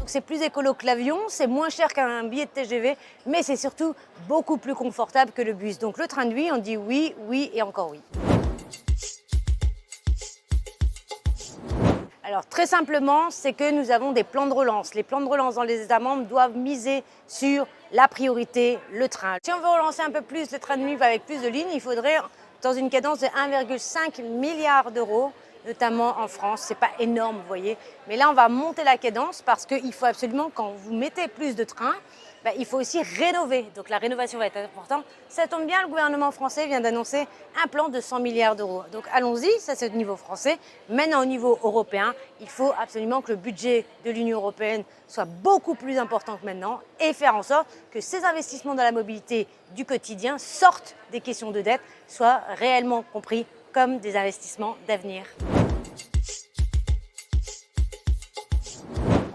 C'est plus écolo que l'avion, c'est moins cher qu'un billet de TGV, mais c'est surtout beaucoup plus confortable que le bus. Donc le train de nuit, on dit oui, oui et encore oui. Alors très simplement, c'est que nous avons des plans de relance. Les plans de relance dans les États membres doivent miser sur la priorité, le train. Si on veut relancer un peu plus le train de nuit avec plus de lignes, il faudrait dans une cadence de 1,5 milliard d'euros, notamment en France. C'est pas énorme, vous voyez. Mais là, on va monter la cadence parce qu'il faut absolument, quand vous mettez plus de trains, il faut aussi rénover. Donc la rénovation va être importante. Ça tombe bien, le gouvernement français vient d'annoncer un plan de 100 milliards d'euros. Donc allons-y, ça c'est au niveau français. Maintenant au niveau européen, il faut absolument que le budget de l'Union européenne soit beaucoup plus important que maintenant et faire en sorte que ces investissements dans la mobilité du quotidien sortent des questions de dette, soient réellement compris comme des investissements d'avenir.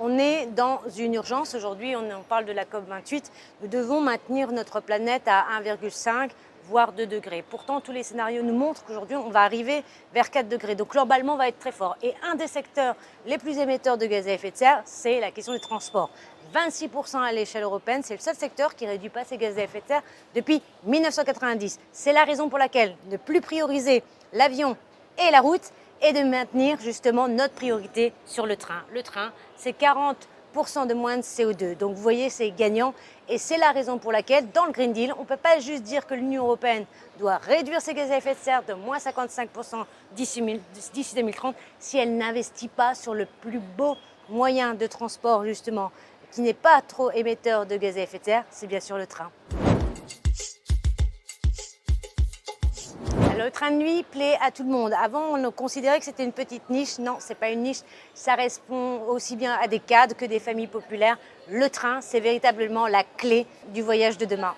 On est dans une urgence aujourd'hui, on parle de la COP28, nous devons maintenir notre planète à 1,5 voire 2 degrés. Pourtant, tous les scénarios nous montrent qu'aujourd'hui, on va arriver vers 4 degrés. Donc l'emballement va être très fort. Et un des secteurs les plus émetteurs de gaz à effet de serre, c'est la question des transports. 26% à l'échelle européenne, c'est le seul secteur qui ne réduit pas ses gaz à effet de serre depuis 1990. C'est la raison pour laquelle ne plus prioriser l'avion et la route et de maintenir justement notre priorité sur le train. Le train, c'est 40% de moins de CO2. Donc vous voyez, c'est gagnant. Et c'est la raison pour laquelle, dans le Green Deal, on ne peut pas juste dire que l'Union européenne doit réduire ses gaz à effet de serre de moins 55% d'ici 2030 si elle n'investit pas sur le plus beau moyen de transport, justement, qui n'est pas trop émetteur de gaz à effet de serre, c'est bien sûr le train. Le train de nuit plaît à tout le monde. Avant, on considérait que c'était une petite niche. Non, ce n'est pas une niche. Ça répond aussi bien à des cadres que des familles populaires. Le train, c'est véritablement la clé du voyage de demain.